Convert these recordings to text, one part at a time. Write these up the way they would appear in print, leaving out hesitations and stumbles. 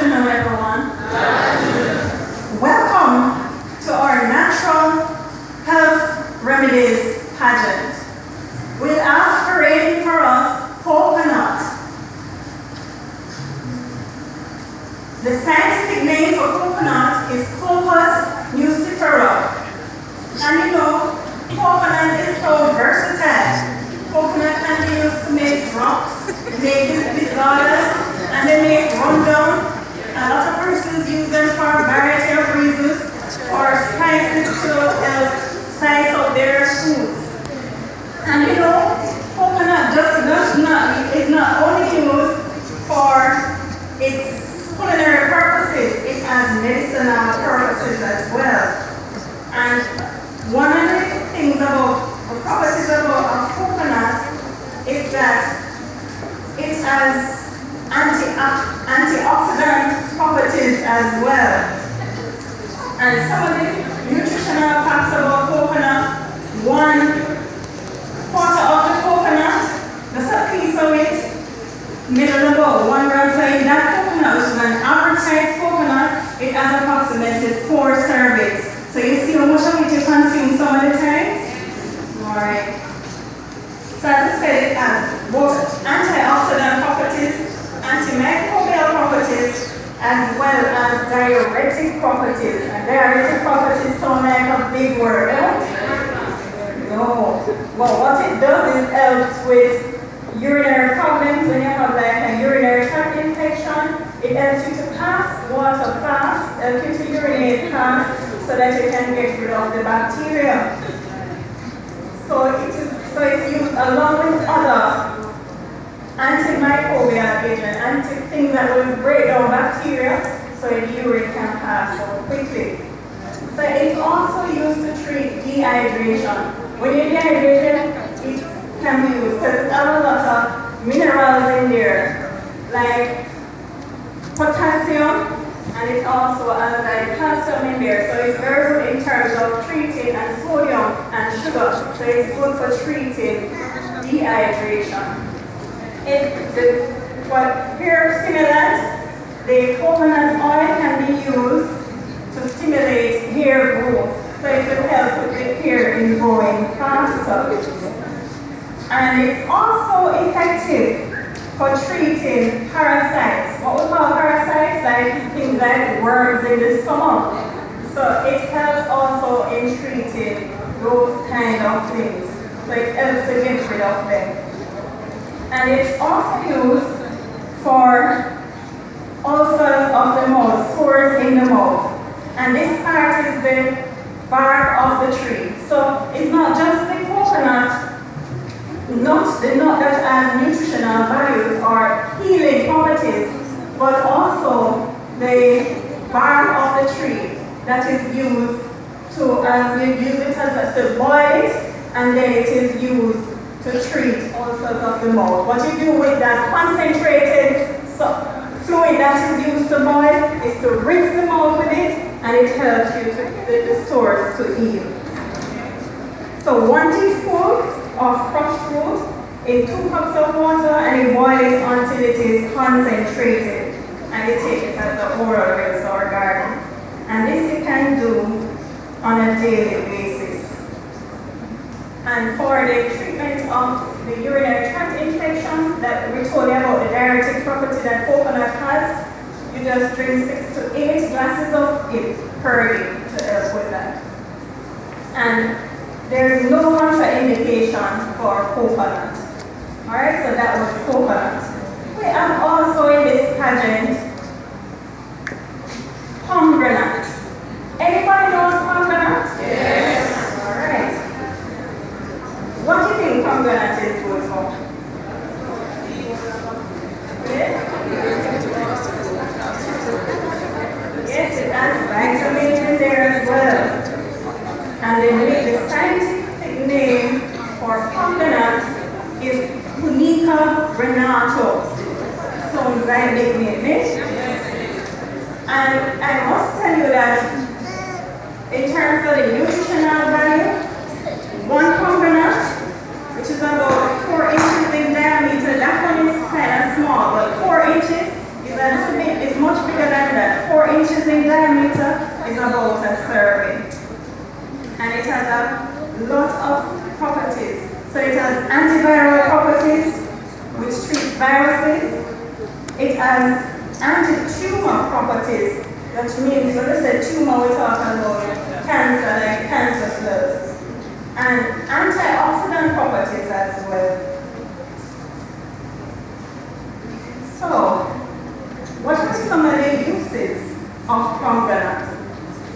afternoon, everyone. Welcome to our Natural Health Remedies pageant. We'll ask parading for us coconut. The scientific name for coconut is Cocos nucifera. And you know, coconut is so versatile. Coconut can be used to make drops, make disorders, and they make rundown. A lot of persons use them for a variety of reasons, or spices to help spice up their foods. And you know, coconut is not only used for its culinary purposes, it has medicinal purposes as well. And one of the things about the properties about a coconut is that it has antioxidant properties as well. And some of the nutritional facts about coconut: 1/4 of the coconut, just a piece of it, middle about 1 gram. So in that coconut, which is an average size coconut, it has approximately 4 servings. So you see how much of it you consume some of the time? Alright. So as I said, it has both antioxidant properties, antimicrobial properties, as well as diuretic properties. And diuretic properties sound like a big word, eh? No. Well, what it does is helps with urinary problems. When you have like a urinary tract infection, it helps you to pass water fast, helps you to urinate fast, so that you can get rid of the bacteria. So it's used along with other antimicrobial agents, things that will break down bacteria so the urine can pass so quickly. So it's also used to treat dehydration. When you're dehydrated, it can be used because it has a lot of minerals in there, like potassium, and it also has like calcium in there. So it's very good in terms of treating and sodium and sugar. So it's good for treating dehydration. For hair stimulant, the coconut oil can be used to stimulate hair growth. So it will help with the hair in growing faster. And it's also effective for treating parasites. What we call parasites, like things like worms in the stomach. So it helps also in treating those kind of things. So it helps to get rid of them. And it's also used for ulcers of the mouth, sores in the mouth. And this part is the bark of the tree. So it's not just the coconut, the nut that has nutritional values or healing properties, but also the bark of the tree that is used to, as we use it as to boil it, and then it is used to treat ulcers of the mouth. What you do with that concentrated fluid that is used to boil is to rinse the mouth with it, and it helps you to the sores to heal. So 1 teaspoon of crushed fruit in 2 cups of water, and you boil it until it is concentrated, and you take it as an oral rinse or gargle. And this you can do on a daily basis. And for the treatment of the urinary tract infection that we told you about, the diuretic property that coconut has, you just drink 6 to 8 glasses of it per day to help with that. And there's no contraindication for coconut. Alright, so that was coconut. We have also in this pageant pomegranate. Anybody knows pomegranate? Yes. Alright. What do you think pomegranate is good for? Yes? Yes, it has vitamins in there as well. And the scientific name for pomegranate is Punica renato. Sounds like nickname, eh? And I must tell you that in terms of the nutritional value, 1 pomegranate, which is about 4 inches in diameter, that one is kind of small, but 4 inches is much bigger than inches in diameter, is about a serving. And it has a lot of properties. So it has antiviral properties, which treat viruses. It has anti-tumor properties, which means when we say tumor, we're talking about cancer, like cancer cells. And antioxidant properties as well. So, what are some of the uses of pomegranate?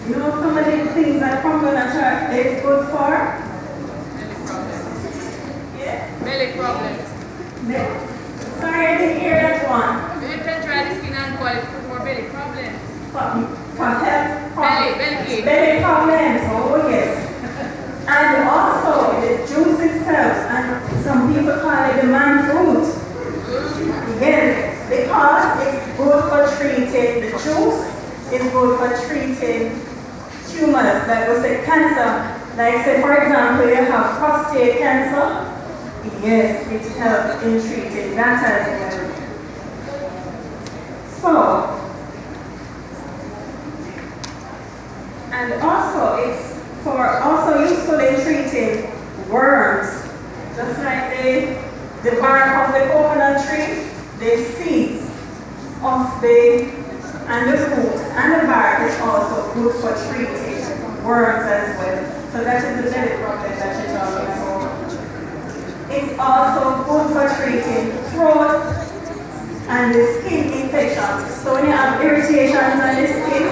You know some of the things that pomegranate is good for? Belly problems. Sorry, I didn't hear that one. You can try the skin and boil it for belly problems. For health Belly. Belly problems, oh yes. And also the juice itself, and some people call it the man fruit. Yes, because it's good for treating, the juice is good for treating tumors, like we say cancer. Like say for example, you have prostate cancer. Yes, it helps in treating that as well. So, and also it's also useful in treating worms, just like the bark of the coconut tree, the seeds of and the fruit and the bark is also good for treating worms as well. So that is the belly problem that you're talking about. It's also good for treating throat and the skin infections. So when you have irritations on the skin,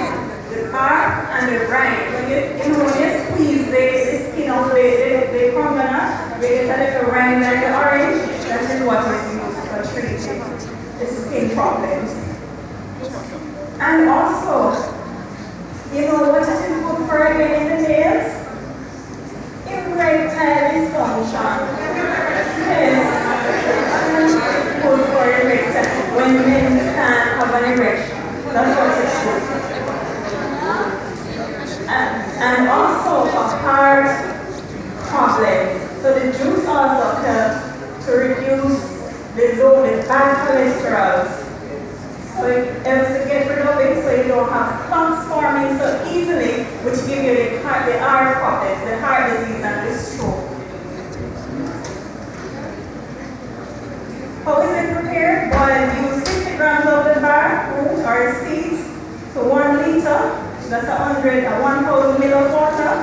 the bark and the rind, when you squeeze the skin of the pomegranate, you get a little rind like the orange. That is what is used for treating the skin problems. And also, you know what it is good for again in the nails? Erectile dysfunction. Yes, it's good for erectile. When men can't have an erection, that's what it's good. And also for heart problems. So the juice also helps to reduce the bad cholesterol. So it helps to get rid of it so you don't have clumps forming so easily, which give you the heart problems, the heart disease and the stroke. How is it prepared? Boil, use 50 grams of the bark, root or seeds to 1 liter. That's 1,000 ml of water.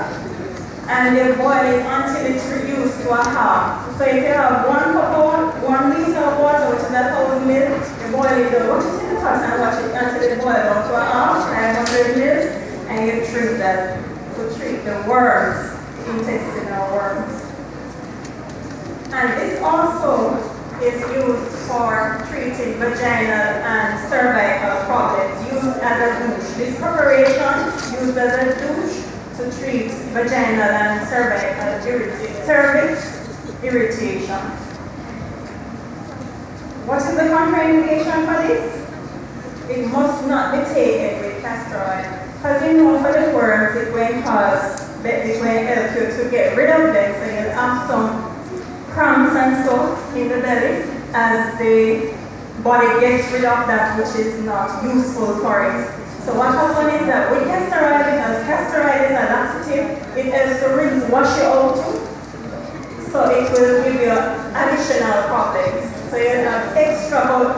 And you boil it until it's reduced to a half. So if you have 1 liter of water, which is 1,000 ml, you boil it down, watch it in the pot and watch it until it boils down to a half, 900 ml, and you treat that to treat the worms, intestinal worms. And this also is used for treating vaginal and cervical problems, used as a douche. This preparation used as a douche to treat vaginal and cervical cervix irritation. What is the contraindication for this? It must not be taken with castor oil. Because you know for the worms it will help you to get rid of them, so you'll have some cramps and so in the belly as the body gets rid of that which is not useful for it. So what happens is that with castor oil, because castor oil is a laxative, it helps to wash you out too. So it will give you additional problems. So you have extra boil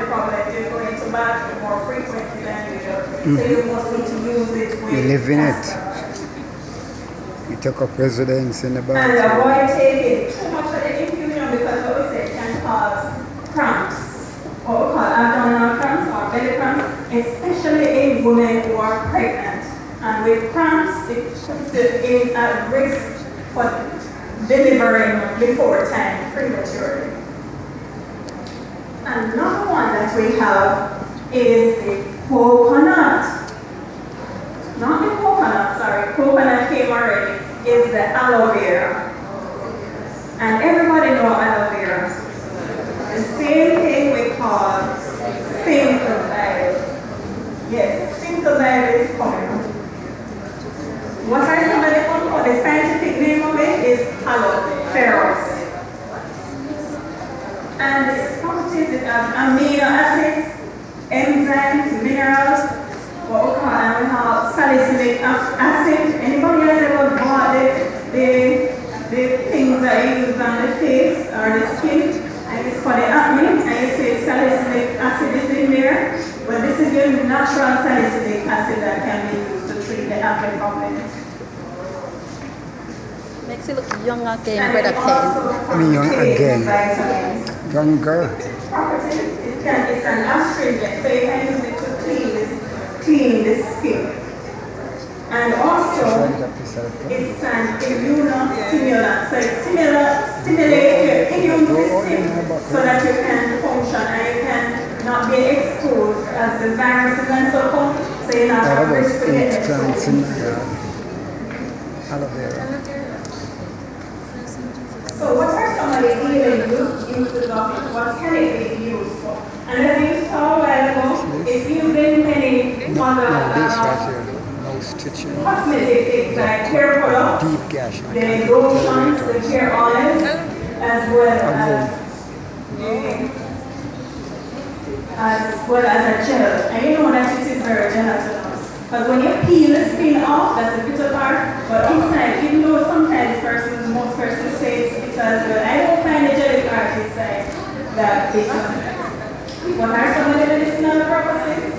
problems. You're going to bathroom more frequently than usual. So you must need to use it with you live in castor it. oil. You took up residence in the And bathroom. avoid taking too much of the infusion because what we say can cause cramps, what we call abdominal cramps or belly cramps, especially in women who are pregnant. And with cramps, it puts you at risk for delivering before time, prematurely. Another one that we have is the coconut. Not the coconut, sorry, coconut came already, is the aloe vera. And everybody knows aloe vera. The same thing we call simple diet. Yes, simple diet is coming. What are some of the scientific name of it is aloe vera. And its properties, it has amino acids, enzymes, minerals, what we acid. Anybody has ever bought the things that you use on the face or the skin? And it's for the acne, and you say salicylic acid is in there. Well, this is your natural salicylic acid that can be used to treat the acne problems. Makes you look young again, And Brother it Ken. also Me young contains again. vitamins. Younger. Properties, it's an astringent, so you can use it to clean the skin. And also, it's an immunostimulant, so it stimulates your immune system so that you can function and you can not be exposed as the viruses and so forth, so you're not I at have risk about to get 8 plants in exposed. my yard. Aloe vera. So what are some of the healing uses of it? What can it be used for? And as you saw a while ago, it's used in many No, this right other here. No stitching. cosmetic things like hair products, Deep gash. the lotions, the hair oils, as well as a gel. And you know that it is very gelatinous. Because when you peel the skin off, that's the bitter part, but inside, even though sometimes most persons say it's because I don't find the jelly part inside that bitter. What are some of the medicinal purposes?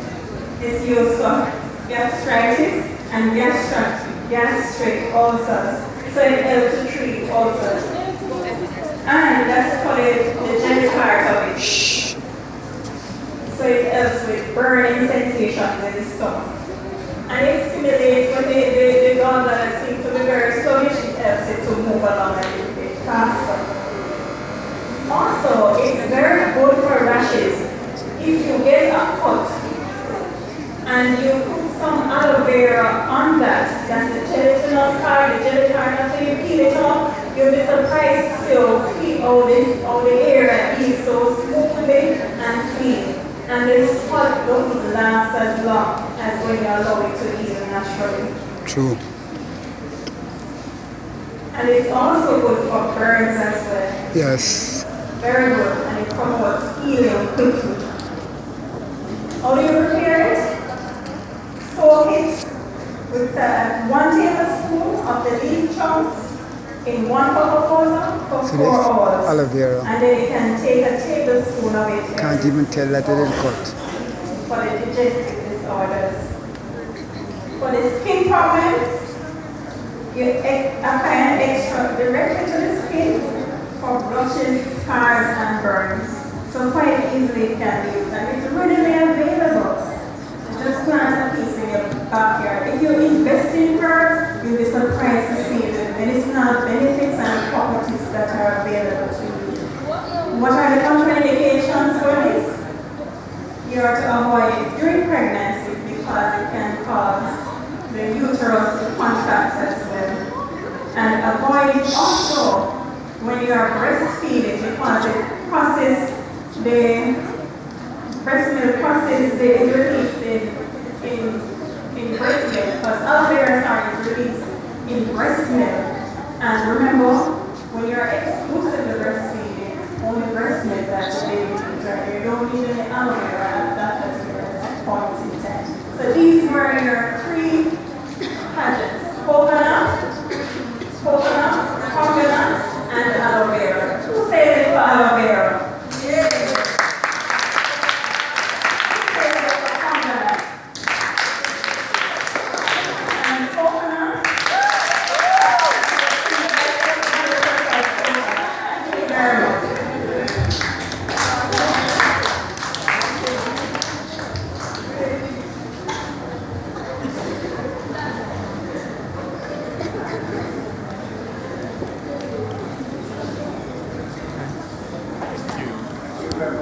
It's used for gastritis and gastric ulcers. So it helps to treat ulcers. And that's for the jelly part of it. So it helps with burning sensations in the stomach. And it stimulates when the gallbladder seems to be very sluggish, it helps it to move along a little bit faster. Also, it's very good for rashes. If you get a cut and you put some aloe vera on that, that's the gelatinous part, the jelly part, after you peel it off, you'll be surprised to see all the area is so smoothly and clean. And the spot doesn't last as long as when you allow it to heal naturally. True. And it's also good for burns as well. Yes. Very good, and it promotes healing quickly. How do you prepare it? Soak it with 1 tablespoon of the leaf chunks in 1 cup of water for So 4 this hours. aloe vera. And then you can take a tablespoon of it Can't even tell that it is cut. for the digestive disorders. For the skin problems, you apply an extract directly to the skin for blushes, scars, and burns. So quite easily it can be used, and it's readily available. So just plant a piece in your backyard. If you invest in herbs, you'll be surprised to see the medicinal benefits and properties that are available to you. What are the contraindications for this? You are to avoid it during pregnancy because it can cause the uterus to contract as well. And avoid it also when you are breastfeeding because it processes the breast milk process is released in breast milk because aloe vera is released in breast milk. And remember, when you're exclusively breastfeeding, only breast milk that the baby needs, right? You don't need any aloe vera at that particular point in time. So these were your